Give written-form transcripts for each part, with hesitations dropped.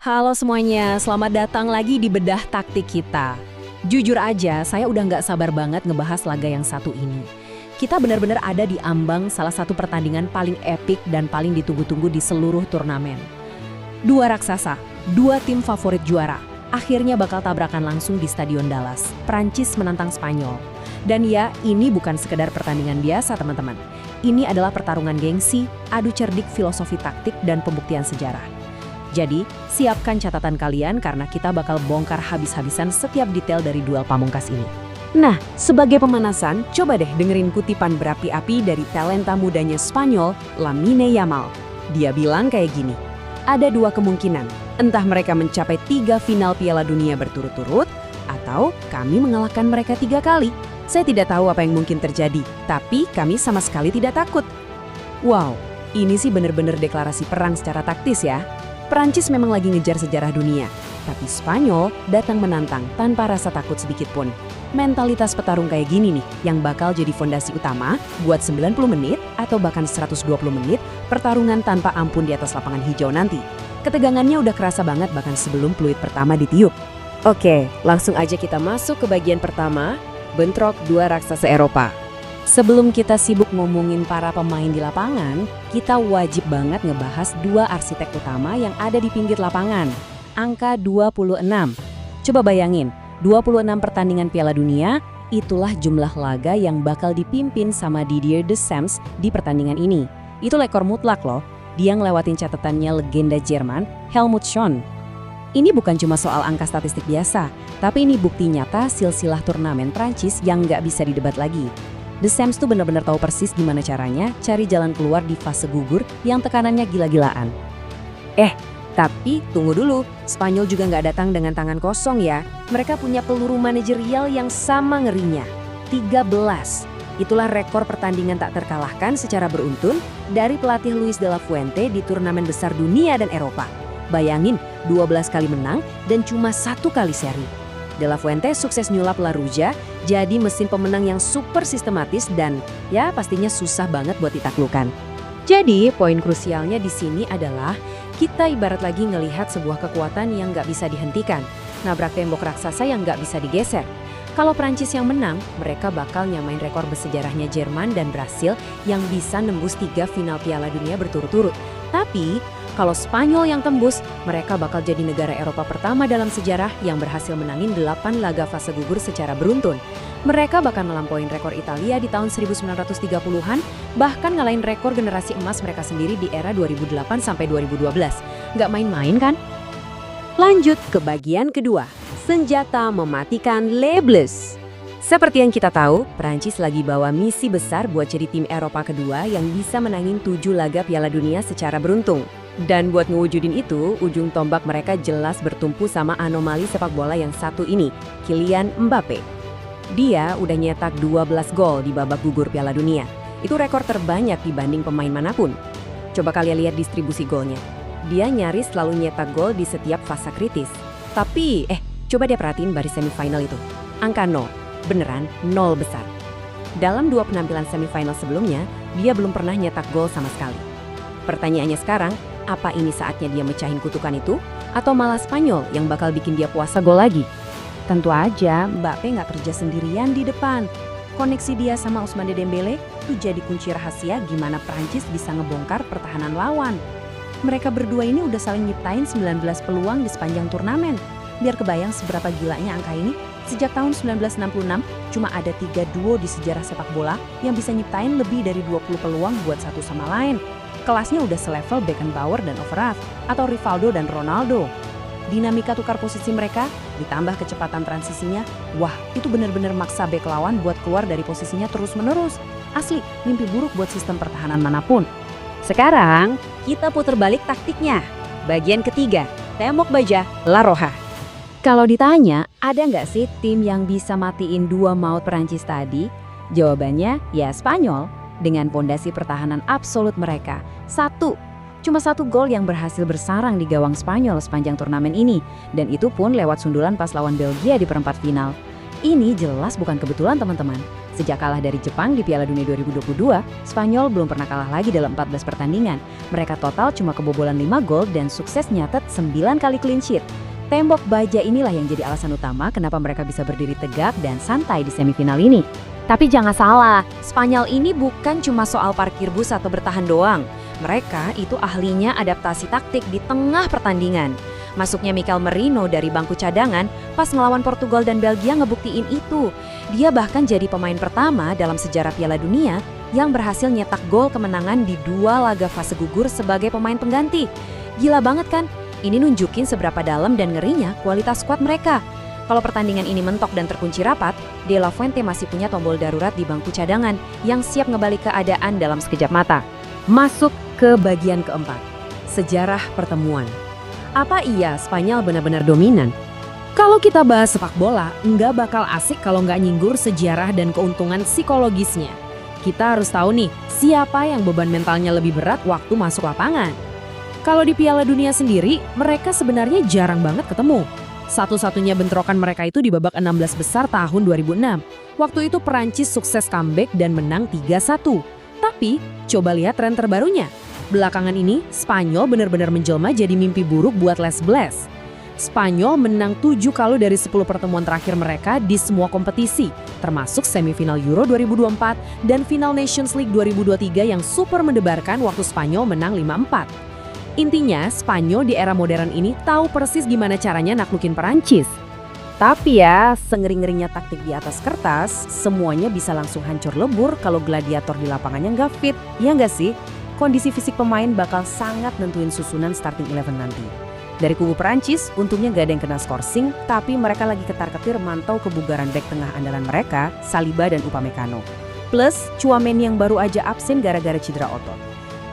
Halo semuanya, selamat datang lagi di Bedah Taktik kita. Jujur aja, saya udah nggak sabar banget ngebahas laga yang satu ini. Kita benar-benar ada di ambang salah satu pertandingan paling epik dan paling ditunggu-tunggu di seluruh turnamen. Dua raksasa, dua tim favorit juara, akhirnya bakal tabrakan langsung di Stadion Dallas. Prancis menantang Spanyol. Dan ya, ini bukan sekedar pertandingan biasa teman-teman. Ini adalah pertarungan gengsi, adu cerdik filosofi taktik dan pembuktian sejarah. Jadi, siapkan catatan kalian karena kita bakal bongkar habis-habisan setiap detail dari duel pamungkas ini. Nah, sebagai pemanasan, coba deh dengerin kutipan berapi-api dari talenta mudanya Spanyol, Lamine Yamal. Dia bilang kayak gini, ada dua kemungkinan, entah mereka mencapai 3 final Piala Dunia berturut-turut, atau kami mengalahkan mereka 3 kali. Saya tidak tahu apa yang mungkin terjadi, tapi kami sama sekali tidak takut. Wow, ini sih bener-bener deklarasi perang secara taktis ya. Perancis memang lagi ngejar sejarah dunia, tapi Spanyol datang menantang tanpa rasa takut sedikit pun. Mentalitas petarung kayak gini nih yang bakal jadi fondasi utama buat 90 menit atau bahkan 120 menit pertarungan tanpa ampun di atas lapangan hijau nanti. Ketegangannya udah kerasa banget bahkan sebelum peluit pertama ditiup. Oke, langsung aja kita masuk ke bagian pertama, bentrok dua raksasa Eropa. Sebelum kita sibuk ngomongin para pemain di lapangan, kita wajib banget ngebahas dua arsitek utama yang ada di pinggir lapangan. Angka 26. Coba bayangin, 26 pertandingan Piala Dunia, itulah jumlah laga yang bakal dipimpin sama Didier Deschamps di pertandingan ini. Itu rekor mutlak loh, dia ngelewatin catatannya legenda Jerman, Helmut Schön. Ini bukan cuma soal angka statistik biasa, tapi ini bukti nyata silsilah turnamen Prancis yang nggak bisa didebat lagi. Deschamps tuh benar-benar tahu persis gimana caranya cari jalan keluar di fase gugur yang tekanannya gila-gilaan. Tapi tunggu dulu, Spanyol juga nggak datang dengan tangan kosong ya. Mereka punya peluru manajerial yang sama ngerinya, 13. Itulah rekor pertandingan tak terkalahkan secara beruntun dari pelatih Luis de la Fuente di turnamen besar dunia dan Eropa. Bayangin, 12 kali menang dan cuma 1 kali seri. De La Fuente sukses nyulap La Ruja jadi mesin pemenang yang super sistematis dan ya pastinya susah banget buat ditaklukkan. Jadi poin krusialnya di sini adalah kita ibarat lagi ngelihat sebuah kekuatan yang nggak bisa dihentikan, nabrak tembok raksasa yang nggak bisa digeser. Kalau Prancis yang menang, mereka bakal nyamain rekor bersejarahnya Jerman dan Brasil yang bisa nembus 3 final Piala Dunia berturut-turut. Tapi kalau Spanyol yang tembus, mereka bakal jadi negara Eropa pertama dalam sejarah yang berhasil menangin 8 laga fase gugur secara beruntun. Mereka bakal melampauin rekor Italia di tahun 1930-an, bahkan ngalahin rekor generasi emas mereka sendiri di era 2008 sampai 2012. Nggak main-main kan? Lanjut ke bagian kedua, senjata mematikan Les Bleus. Seperti yang kita tahu, Prancis lagi bawa misi besar buat jadi tim Eropa kedua yang bisa menangin 7 laga Piala Dunia secara beruntung. Dan buat ngewujudin itu, ujung tombak mereka jelas bertumpu sama anomali sepak bola yang satu ini, Kylian Mbappe. Dia udah nyetak 12 gol di babak gugur Piala Dunia. Itu rekor terbanyak dibanding pemain manapun. Coba kalian lihat distribusi golnya. Dia nyaris selalu nyetak gol di setiap fase kritis. Tapi, coba dia perhatiin baris semifinal itu. Angka 0, beneran 0 besar. Dalam 2 penampilan semifinal sebelumnya, dia belum pernah nyetak gol sama sekali. Pertanyaannya sekarang, apa ini saatnya dia mecahin kutukan itu? Atau malah Spanyol yang bakal bikin dia puasa gol lagi? Tentu aja Mbappe nggak kerja sendirian di depan. Koneksi dia sama Ousmane Dembele itu jadi kunci rahasia gimana Prancis bisa ngebongkar pertahanan lawan. Mereka berdua ini udah saling nyiptain 19 peluang di sepanjang turnamen. Biar kebayang seberapa gilanya angka ini, sejak tahun 1966 cuma ada 3 duo di sejarah sepak bola yang bisa nyiptain lebih dari 20 peluang buat satu sama lain. Kelasnya udah selevel Beckenbauer dan Overath atau Rivaldo dan Ronaldo. Dinamika tukar posisi mereka ditambah kecepatan transisinya, wah itu bener-bener maksa bek lawan buat keluar dari posisinya terus-menerus. Asli, mimpi buruk buat sistem pertahanan manapun. Sekarang kita putar balik taktiknya. Bagian ketiga, tembok baja La Roja. Kalau ditanya, ada nggak sih tim yang bisa matiin 2 maut Perancis tadi? Jawabannya ya Spanyol. Dengan pondasi pertahanan absolut mereka. Cuma 1 gol yang berhasil bersarang di gawang Spanyol sepanjang turnamen ini. Dan itu pun lewat sundulan pas lawan Belgia di perempat final. Ini jelas bukan kebetulan teman-teman. Sejak kalah dari Jepang di Piala Dunia 2022, Spanyol belum pernah kalah lagi dalam 14 pertandingan. Mereka total cuma kebobolan 5 gol dan sukses nyatet 9 kali clean sheet. Tembok baja inilah yang jadi alasan utama kenapa mereka bisa berdiri tegak dan santai di semifinal ini. Tapi jangan salah, Spanyol ini bukan cuma soal parkir bus atau bertahan doang. Mereka itu ahlinya adaptasi taktik di tengah pertandingan. Masuknya Mikel Merino dari bangku cadangan pas ngelawan Portugal dan Belgia ngebuktiin itu. Dia bahkan jadi pemain pertama dalam sejarah Piala Dunia yang berhasil nyetak gol kemenangan di 2 laga fase gugur sebagai pemain pengganti. Gila banget kan? Ini nunjukin seberapa dalam dan ngerinya kualitas skuad mereka. Kalau pertandingan ini mentok dan terkunci rapat, De La Fuente masih punya tombol darurat di bangku cadangan yang siap ngebalik keadaan dalam sekejap mata. Masuk ke bagian keempat, sejarah pertemuan. Apa iya Spanyol benar-benar dominan? Kalau kita bahas sepak bola, nggak bakal asik kalau nggak nyinggur sejarah dan keuntungan psikologisnya. Kita harus tahu nih, siapa yang beban mentalnya lebih berat waktu masuk lapangan. Kalau di Piala Dunia sendiri, mereka sebenarnya jarang banget ketemu. Satu-satunya bentrokan mereka itu di babak 16 besar tahun 2006. Waktu itu Perancis sukses comeback dan menang 3-1. Tapi, coba lihat tren terbarunya. Belakangan ini, Spanyol benar-benar menjelma jadi mimpi buruk buat Les Bleus. Spanyol menang 7 kali dari 10 pertemuan terakhir mereka di semua kompetisi, termasuk semifinal Euro 2024 dan final Nations League 2023 yang super mendebarkan waktu Spanyol menang 5-4. Intinya, Spanyol di era modern ini tahu persis gimana caranya naklukin Perancis. Tapi ya, sengering-ngeringnya taktik di atas kertas, semuanya bisa langsung hancur lebur kalau gladiator di lapangannya nggak fit, ya nggak sih? Kondisi fisik pemain bakal sangat nentuin susunan starting 11 nanti. Dari kubu Perancis, untungnya nggak ada yang kena skorsing, tapi mereka lagi ketar-ketir mantau kebugaran bek tengah andalan mereka, Saliba dan Upamecano. Plus, Tchouaméni yang baru aja absen gara-gara cedera otot.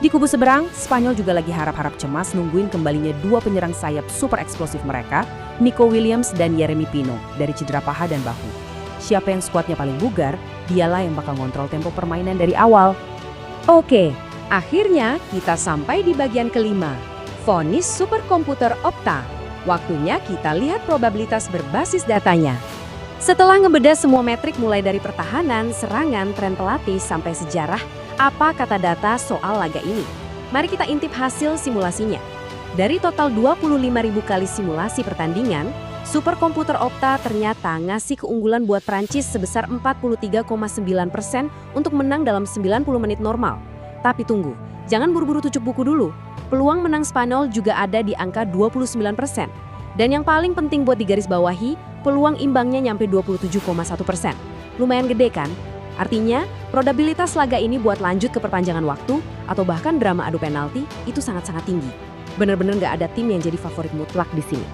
Di kubu seberang, Spanyol juga lagi harap-harap cemas nungguin kembalinya 2 penyerang sayap super eksplosif mereka, Nico Williams dan Yeremy Pino, dari cedera paha dan bahu. Siapa yang skuadnya paling bugar, dialah yang bakal ngontrol tempo permainan dari awal. Oke, akhirnya kita sampai di bagian kelima, vonis superkomputer Opta. Waktunya kita lihat probabilitas berbasis datanya. Setelah ngebedah semua metrik mulai dari pertahanan, serangan, tren pelatih, sampai sejarah, apa kata data soal laga ini? Mari kita intip hasil simulasinya. Dari total 25.000 kali simulasi pertandingan, superkomputer Opta ternyata ngasih keunggulan buat Prancis sebesar 43,9% untuk menang dalam 90 menit normal. Tapi tunggu, jangan buru-buru tutup buku dulu. Peluang menang Spanyol juga ada di angka 29%. Dan yang paling penting buat digarisbawahi, peluang imbangnya nyampe 27,1%. Lumayan gede kan? Artinya, probabilitas laga ini buat lanjut ke perpanjangan waktu atau bahkan drama adu penalti itu sangat-sangat tinggi. Bener-bener nggak ada tim yang jadi favorit mutlak di sini.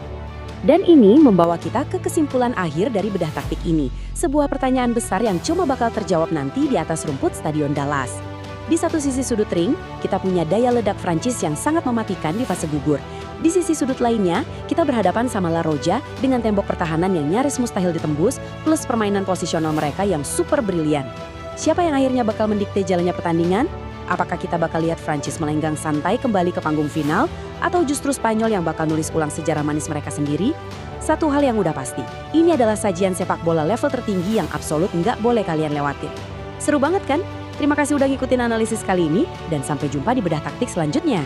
Dan ini membawa kita ke kesimpulan akhir dari bedah taktik ini. Sebuah pertanyaan besar yang cuma bakal terjawab nanti di atas rumput Stadion Dallas. Di satu sisi sudut ring, kita punya daya ledak Prancis yang sangat mematikan di fase gugur. Di sisi sudut lainnya, kita berhadapan sama La Roja dengan tembok pertahanan yang nyaris mustahil ditembus, plus permainan posisional mereka yang super brilian. Siapa yang akhirnya bakal mendikte jalannya pertandingan? Apakah kita bakal lihat Prancis melenggang santai kembali ke panggung final? Atau justru Spanyol yang bakal nulis ulang sejarah manis mereka sendiri? Satu hal yang udah pasti, ini adalah sajian sepak bola level tertinggi yang absolut nggak boleh kalian lewatin. Seru banget kan? Terima kasih udah ngikutin analisis kali ini, dan sampai jumpa di bedah taktik selanjutnya.